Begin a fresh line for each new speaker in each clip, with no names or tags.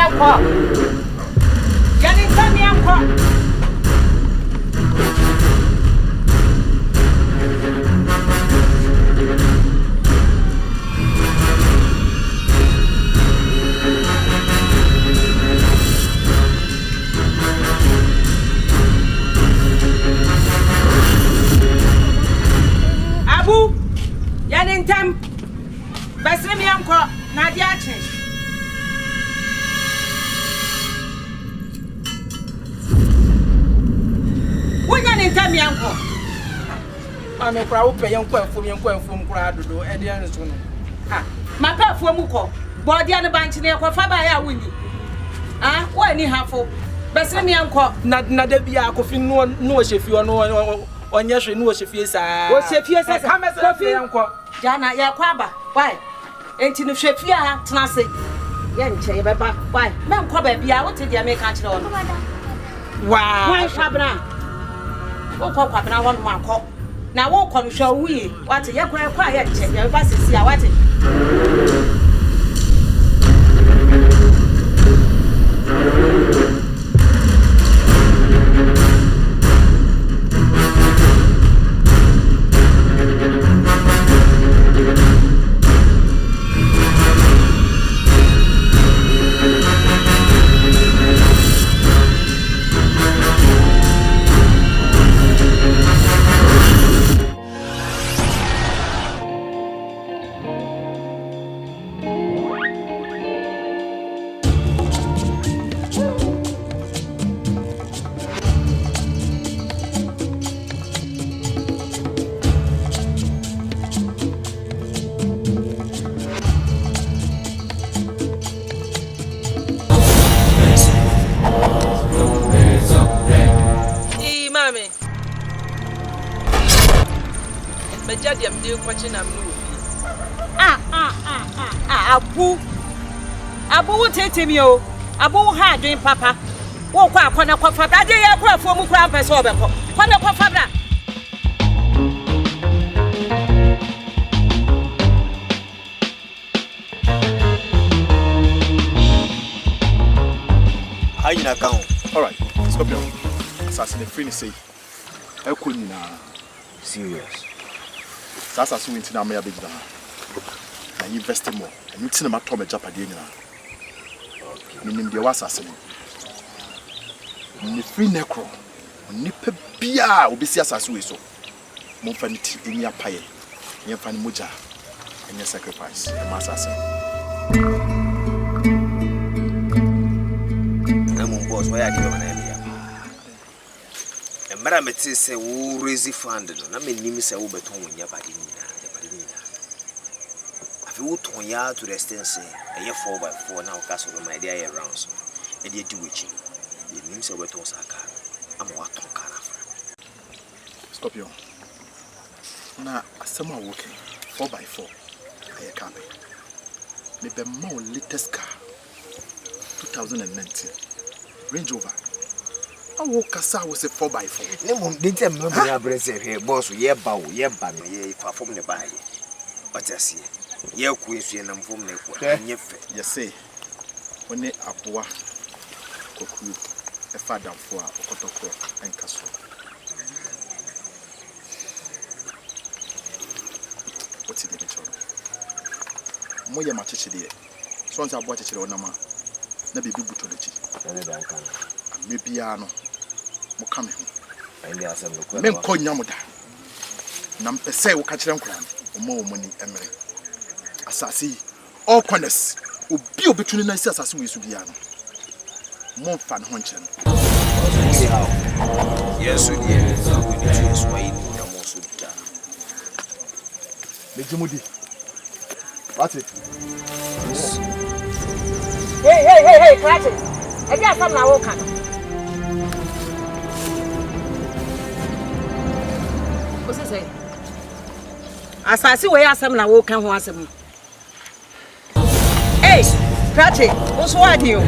uncle. Getting me uncle. Abu, Yanin Tem, Baslimi uncle, Nadiachi. Tell me, uncle. I'm a proud pay young from Grado, and the other one. My pet for Muko, body on the bench near Fabaya windy. Ah, what any half for? Best let me uncle, not the Biaco, no, if you are no on yes, no, if you say, what's if you say, come as a uncle, Jana Yaquaba, why? Ain't in the ship here, Tennessee. Young chamber, why? Ma'am Cobbe, be out to the American. Wow, why, Fabra? What pop and I want one cop. Now, won't come show we what a young quiet check your buses here. What it? Abu will take him you. Abu had doing papa. Walk up on a coffee. I did a crop for Mukrampus over. What a coffee.
How you not count? All right, stop your assassin. Free say, I couldn't serious. That's as we went to my big down. I invest more. And you see them at Tom Japadina. Meaning the assassin. Ni free necro. Ni pebia will be see as we so. Monfanity in your pie. Your fan muja. And your sacrifice. The assassin.
I'm boss. Why are you on Elia? And Madame say, who raise the fund? I mean, you say, Obeton in your body. You turn ya to the distance, a year 4x4 now castle my dear around so. And you do witching. You mean so what was a car? I'm what on car.
Stop you. Now, someone walking 4x4. I can't be. Maybe more latest car 2019 Range Rover. I walk as I was a 4x4.
No, didn't remember your bracelet here, boss. Yeah, bow, yeah, ban, yeah, far from the buy. What I see. Yeah, Queen and from the yes, say, when they are poor, a father for Otoko and Castle. What's it, Mitchell? Moya Machichi, Swans are watching on Nama, Nabi Butology, and maybe Ano, Mokame, and there are some men call Yamuda. Nampese will catch them crown, or more money, Emery. Assassin, all corners will be between the assassin with Subiano. More fun hunching. Yes, we need to sway the most of the
Mejumudi. What's it?
Hey, catch it. I got some now. What's it say? Assassin, where are some now? Walking once a month. Hey, Cratchy, what's what you?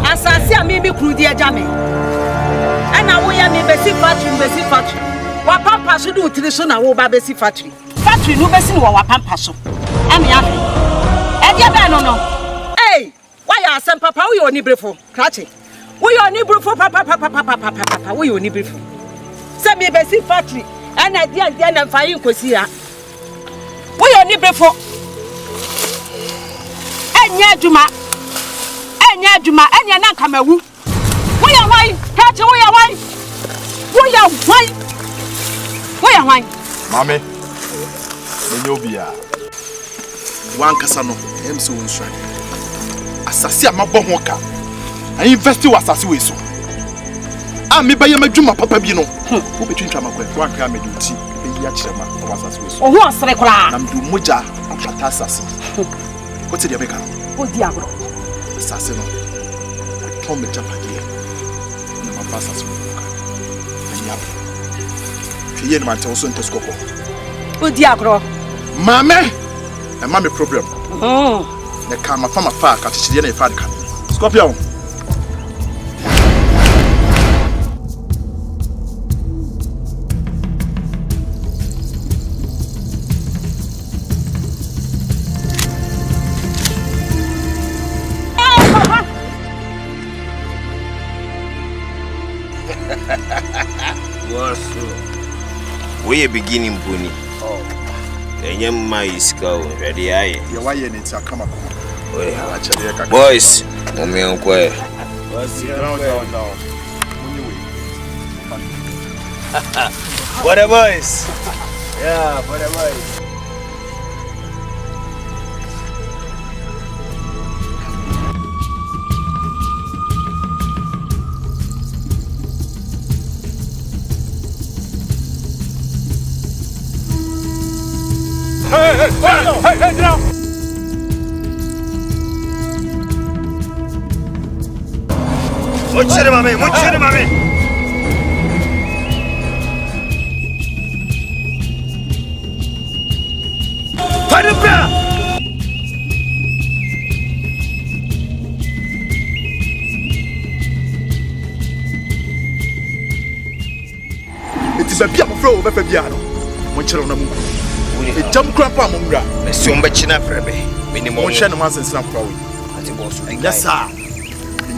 As I see, maybe crew dear Jammy. And now we are in Bessie factory. What Pampa should do to the son of Bessie factory. Factory, no Bessie or Pampa. I'm happy. And you no. Hey, ya asem papa wo oni brefo krache wo yo oni brefo papa wo yo oni brefo se me be si factory ana dia na fayin kosi ya wo yo oni brefo enya adwuma enya na kamawu wo ya wan krache wo ya wan
mame enyobia wan kasa no em so nsua asase amabɔ ho ka I invest wa asase we so a me baye madwuma papa bi no wo betwintwa makwa wan ka me duti be yi akyerema wa asase we so
o ho asere kora
na mdu moja apata asase what say the beka
o di agro
asase no tom me japade na ma asase we ka anya fiye ni mante so nteskopo
o di agro
mame e ma me problem ne ka ma fama fa ka chichire na ifa de ka scorpion
we beginning pony. Oh. Enyem my iska ready aye.
Ye wa ye nti akama ko.
We boys, mommy onkwe. What the boys? Yeah, what the boys?
Hey, now.
Muchire mame. Parabra.
It is a bia mo fro be fa bia no. Muchire na mu. E jam kra pa mo mura.
Me si on be china frebe. Minimum.
Mo hwe no ma sense na fra we.
Ati boss.
Yes sir.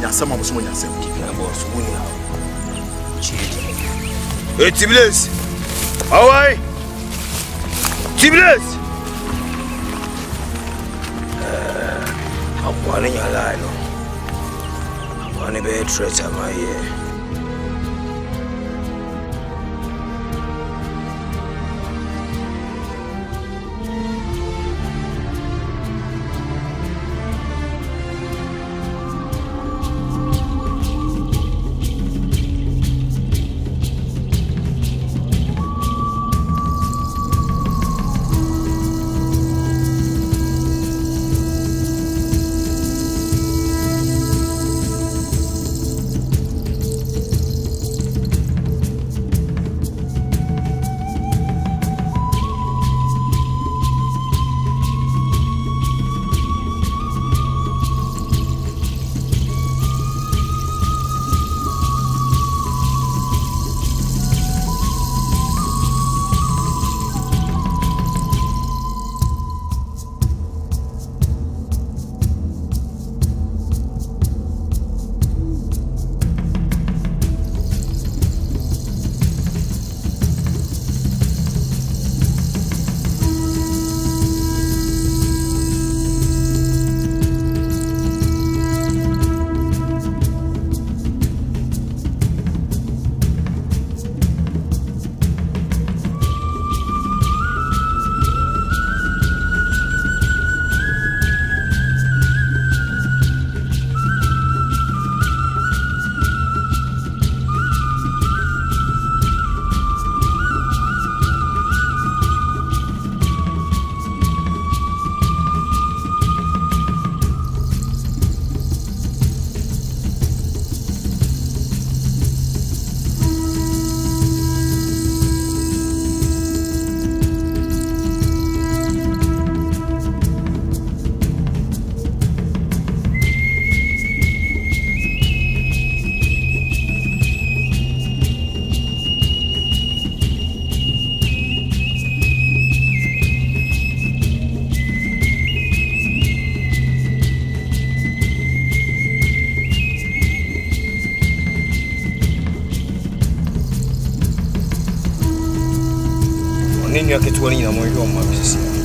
Nya sama mo so nya sama.
Boss woni ha. Hey Tibles. How are you? Tibles. Akwane nya la no. Akwane be treasure my here. ne nua ketewa ni na mo hwe o ma bisisi